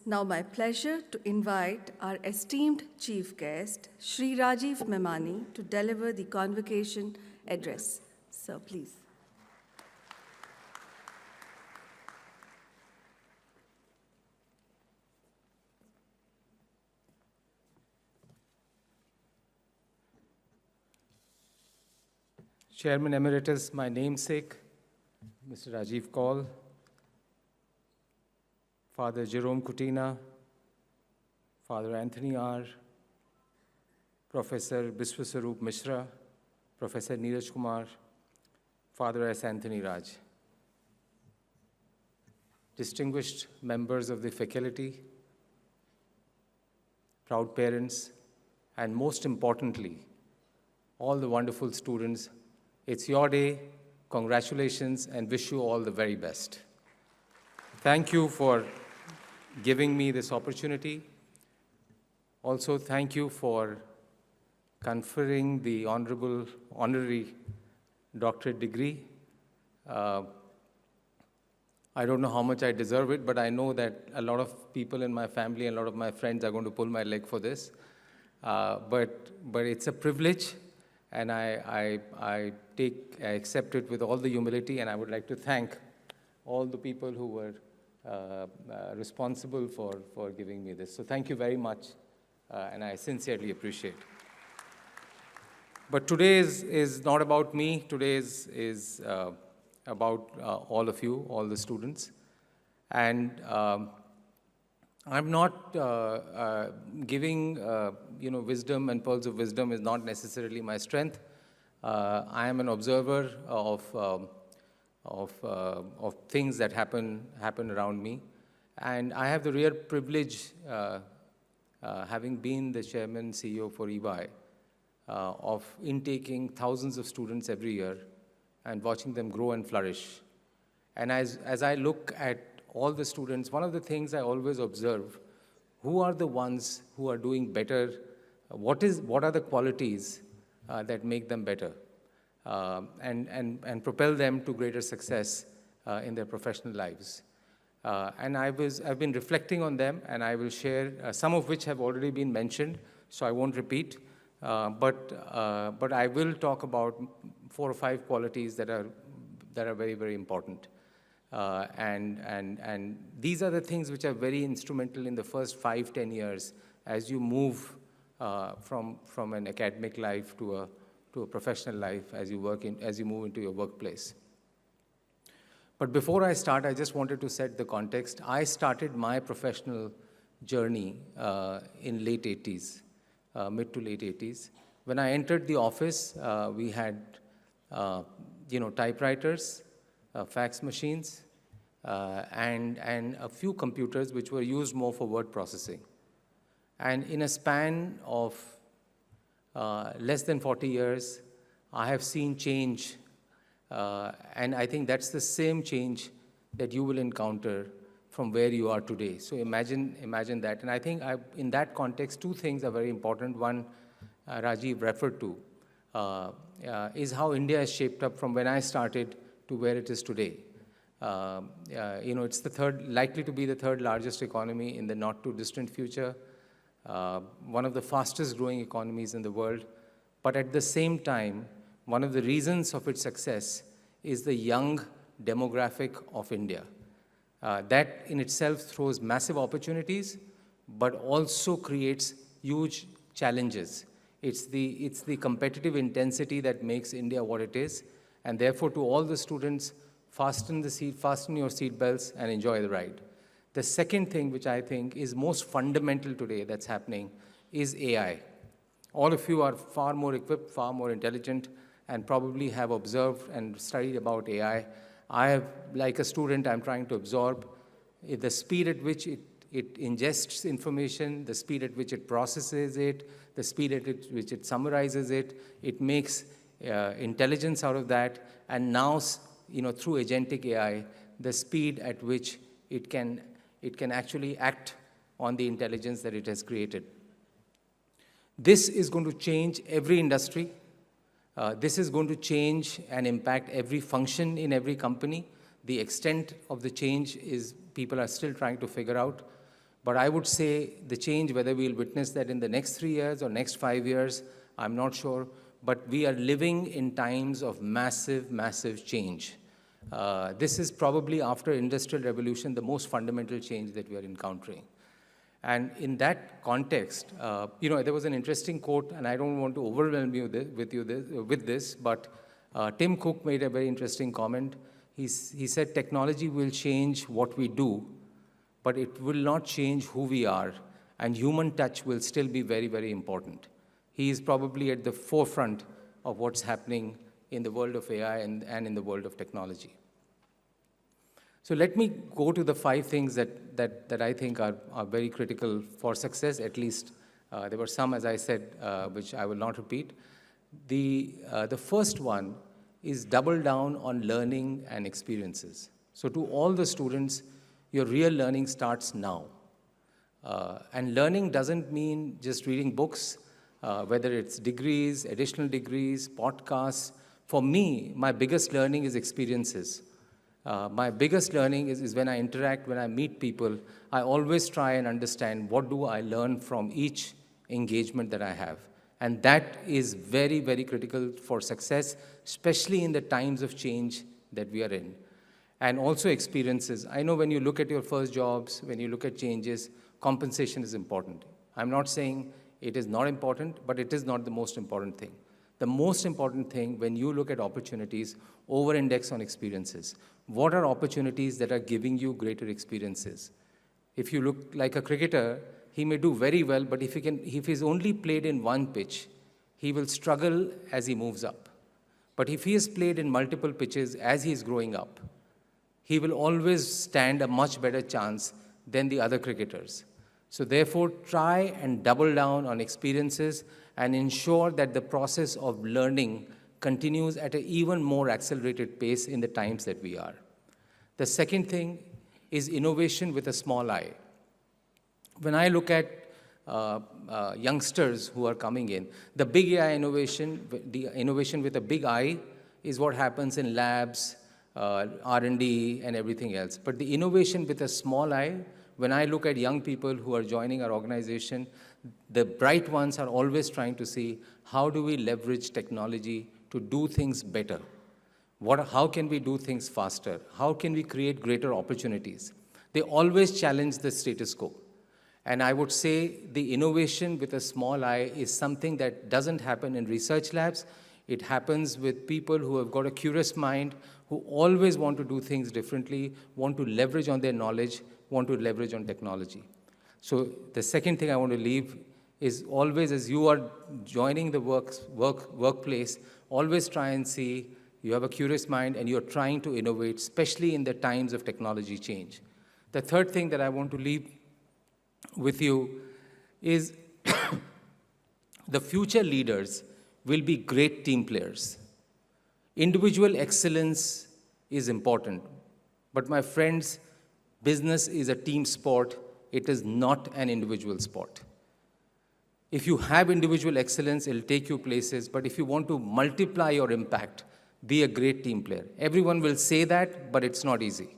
now my pleasure to invite our esteemed chief guest, Shri Rajiv Memani, to deliver the convocation address. So please. Chairman Emeritus, my namesake, Mr. Rajiv Kaul, Father Jerome Kutina, Father Anthony R., Professor Biswasarup Mishra, Professor Neeraj Kumar, Father S. Anthony Raj, distinguished members of the faculty, proud parents, and most importantly, all the wonderful students. It's your day. Congratulations, and wish you all the very best. Thank you for giving me this opportunity. Also, thank you for conferring the honorary doctorate degree. I don't know how much I deserve it, but I know that a lot of people in my family and a lot of my friends are going to pull my leg for this. But it's a privilege, and I accept it with all the humility, and I would like to thank all the people who were responsible for giving me this. So thank you very much, and I sincerely appreciate it. But today is not about me. Today is about all of you, all the students. And I'm not giving, wisdom and pearls of wisdom is not necessarily my strength. I am an observer of things that happen around me. And I have the rare privilege, having been the chairman, CEO for EY, of intaking thousands of students every year and watching them grow and flourish. And as I look at all the students, one of the things I always observe, who are the ones who are doing better? What are the qualities that make them better and propel them to greater success in their professional lives? And I've been reflecting on them, and I will share some of which have already been mentioned, so I won't repeat. But I will talk about 4 or 5 qualities that are very, very important. And these are the things which are very instrumental in the first 5-10 years as you move from an academic life to a professional life, as you move into your workplace. But before I start, I just wanted to set the context. I started my professional journey in late 80s, mid to late 80s. When I entered the office, we had typewriters, fax machines, and a few computers which were used more for word processing. And in a span of less than 40 years, I have seen change, and I think that's the same change that you will encounter from where you are today. So imagine that. And I think in that context, 2 things are very important. One, Rajiv referred to, is how India is shaped up from when I started to where it is today. It's likely to be the 3rd largest economy in the not too distant future, one of the fastest growing economies in the world. But at the same time, one of the reasons of its success is the young demographic of India. That in itself throws massive opportunities, but also creates huge challenges. It's the competitive intensity that makes India what it is. And therefore, to all the students, fasten your seat belts and enjoy the ride. The second thing, which I think is most fundamental today that's happening, is AI. All of you are far more equipped, far more intelligent, and probably have observed and studied about AI. Like a student, I'm trying to absorb the speed at which it ingests information, the speed at which it processes it, the speed at which it summarizes it. It makes intelligence out of that, and now, through agentic AI, the speed at which it can actually act on the intelligence that it has created. This is going to change every industry. This is going to change and impact every function in every company. The extent of the change is people are still trying to figure out. But I would say the change, whether we'll witness that in the next 3 years or next 5 years, I'm not sure. But we are living in times of massive, massive change. This is probably, after Industrial Revolution, the most fundamental change that we are encountering. And in that context, there was an interesting quote, and I don't want to overwhelm you with this, but Tim Cook made a very interesting comment. He said, technology will change what we do, but it will not change who we are, and human touch will still be very, very important. He is probably at the forefront of what's happening in the world of AI and in the world of technology. So let me go to the 5 things that I think are very critical for success. At least there were some, as I said, which I will not repeat. The first one is double down on learning and experiences. So to all the students, your real learning starts now. And learning doesn't mean just reading books, whether it's degrees, additional degrees, podcasts. For me, my biggest learning is experiences. My biggest learning is when I interact, when I meet people, I always try and understand what do I learn from each engagement that I have. And that is very, very critical for success, especially in the times of change that we are in. And also experiences. I know when you look at your first jobs, when you look at changes, compensation is important. I'm not saying it is not important, but it is not the most important thing. The most important thing when you look at opportunities, over-index on experiences. What are opportunities that are giving you greater experiences? If you look like a cricketer, he may do very well, but if he's only played in one pitch, he will struggle as he moves up. But if he has played in multiple pitches as he is growing up, he will always stand a much better chance than the other cricketers. So therefore, try and double down on experiences and ensure that the process of learning continues at an even more accelerated pace in the times that we are. The second thing is innovation with a small I. When I look at youngsters who are coming in, the big AI innovation, the innovation with a big I, is what happens in labs, R&D, and everything else. But the innovation with a small I, when I look at young people who are joining our organization, the bright ones are always trying to see how do we leverage technology to do things better. How can we do things faster? How can we create greater opportunities? They always challenge the status quo. And I would say the innovation with a small I is something that doesn't happen in research labs. It happens with people who have got a curious mind, who always want to do things differently, want to leverage on their knowledge, want to leverage on technology. So the second thing I want to leave is always, as you are joining the workplace, always try and see you have a curious mind and you're trying to innovate, especially in the times of technology change. The third thing that I want to leave with you is the future leaders will be great team players. Individual excellence is important, but my friends, business is a team sport. It is not an individual sport. If you have individual excellence, it'll take you places, but if you want to multiply your impact, be a great team player. Everyone will say that, but it's not easy.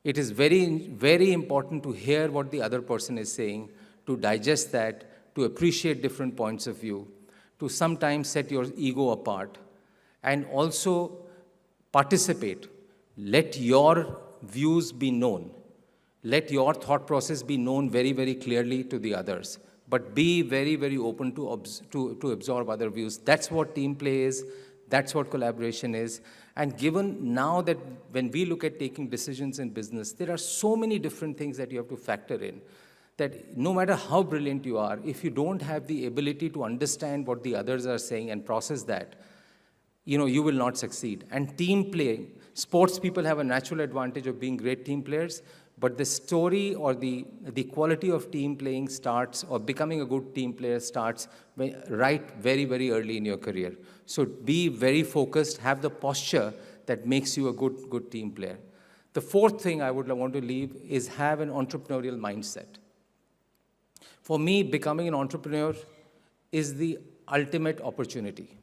It is very, very important to hear what the other person is saying, to digest that, to appreciate different points of view, to sometimes set your ego apart, and also participate. Let your views be known. Let your thought process be known very, very clearly to the others. But be very, very open to absorb other views. That's what team play is. That's what collaboration is. And given now that when we look at taking decisions in business, there are so many different things that you have to factor in, that no matter how brilliant you are, if you don't have the ability to understand what the others are saying and process that, you will not succeed. And team play, sports people have a natural advantage of being great team players, but the story or the quality of team playing starts, or becoming a good team player starts right very, very early in your career. So be very focused, have the posture that makes you a good team player. The fourth thing I would want to leave is have an entrepreneurial mindset. For me, becoming an entrepreneur is the ultimate opportunity.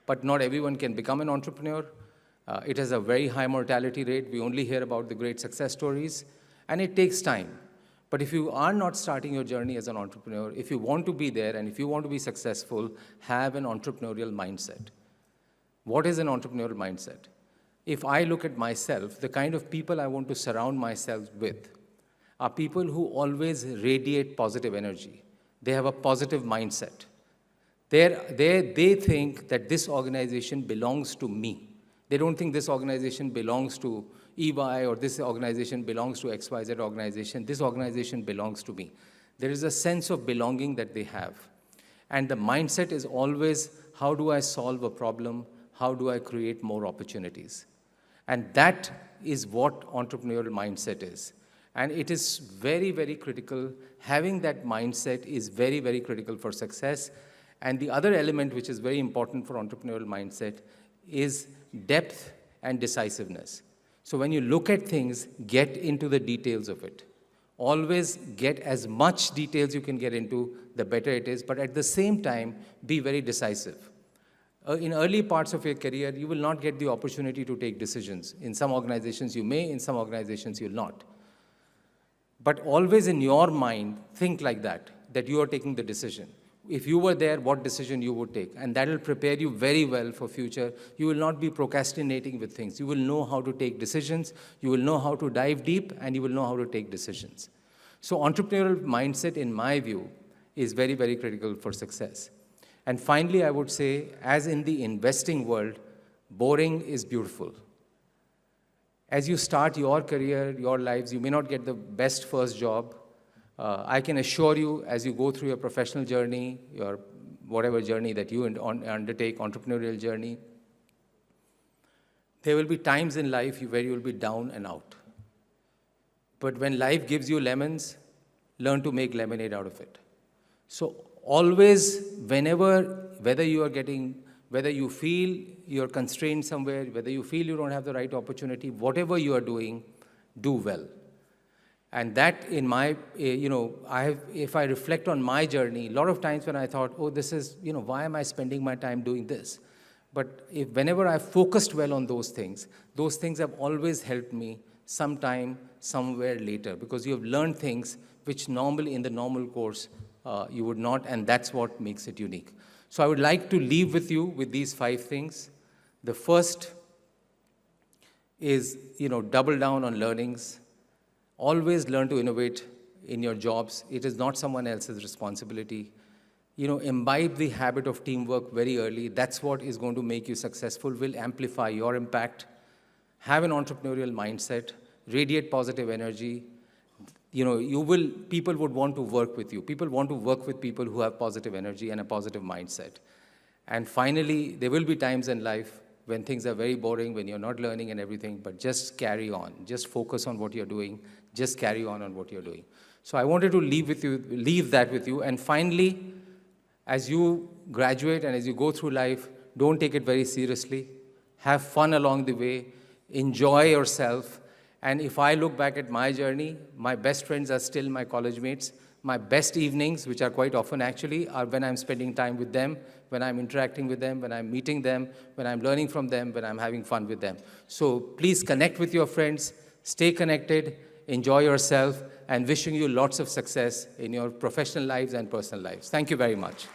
But not everyone can become an entrepreneur. It has a very high mortality rate. We only hear about the great success stories. And it takes time. But if you are not starting your journey as an entrepreneur, if you want to be there and if you want to be successful, have an entrepreneurial mindset. What is an entrepreneurial mindset? If I look at myself, the kind of people I want to surround myself with are people who always radiate positive energy. They have a positive mindset. They think that this organization belongs to me. They don't think this organization belongs to EY or this organization belongs to XYZ organization. This organization belongs to me. There is a sense of belonging that they have. And the mindset is always, how do I solve a problem? How do I create more opportunities? And that is what entrepreneurial mindset is. And it is very, very critical. Having that mindset is very, very critical for success. And the other element which is very important for entrepreneurial mindset is depth and decisiveness. So when you look at things, get into the details of it. Always get as much details you can get into, the better it is. But at the same time, be very decisive. In early parts of your career, you will not get the opportunity to take decisions. In some organizations you may, in some organizations you'll not. But always in your mind, think like that you are taking the decision. If you were there, what decision you would take. And that will prepare you very well for future. You will not be procrastinating with things. You will know how to take decisions, you will know how to dive deep, and you will know how to take decisions. So entrepreneurial mindset, in my view, is very, very critical for success. And finally, I would say, as in the investing world, boring is beautiful. As you start your career, your lives, you may not get the best first job. I can assure you, as you go through your professional journey, your whatever journey that you undertake, entrepreneurial journey, there will be times in life where you will be down and out. But when life gives you lemons, learn to make lemonade out of it. So always, whether you feel you're constrained somewhere, whether you feel you don't have the right opportunity, whatever you are doing, do well. And that, in my, if I reflect on my journey, a lot of times when I thought, oh, this is, why am I spending my time doing this? But whenever I've focused well on those things have always helped me sometime, somewhere later, because you have learned things which normally in the normal course you would not, and that's what makes it unique. So I would like to leave with you with these 5 things. The first is, double down on learnings. Always learn to innovate in your jobs. It is not someone else's responsibility. Imbibe the habit of teamwork very early. That's what is going to make you successful, will amplify your impact. Have an entrepreneurial mindset. Radiate positive energy. People would want to work with you. People want to work with people who have positive energy and a positive mindset. And finally, there will be times in life when things are very boring, when you're not learning and everything, but just carry on. Just focus on what you're doing. Just carry on what you're doing. So I wanted to leave that with you. And finally, as you graduate and as you go through life, don't take it very seriously. Have fun along the way. Enjoy yourself. And if I look back at my journey, my best friends are still my college mates. My best evenings, which are quite often actually, are when I'm spending time with them, when I'm interacting with them, when I'm meeting them, when I'm learning from them, when I'm having fun with them. So please connect with your friends, stay connected, enjoy yourself, and wishing you lots of success in your professional lives and personal lives. Thank you very much.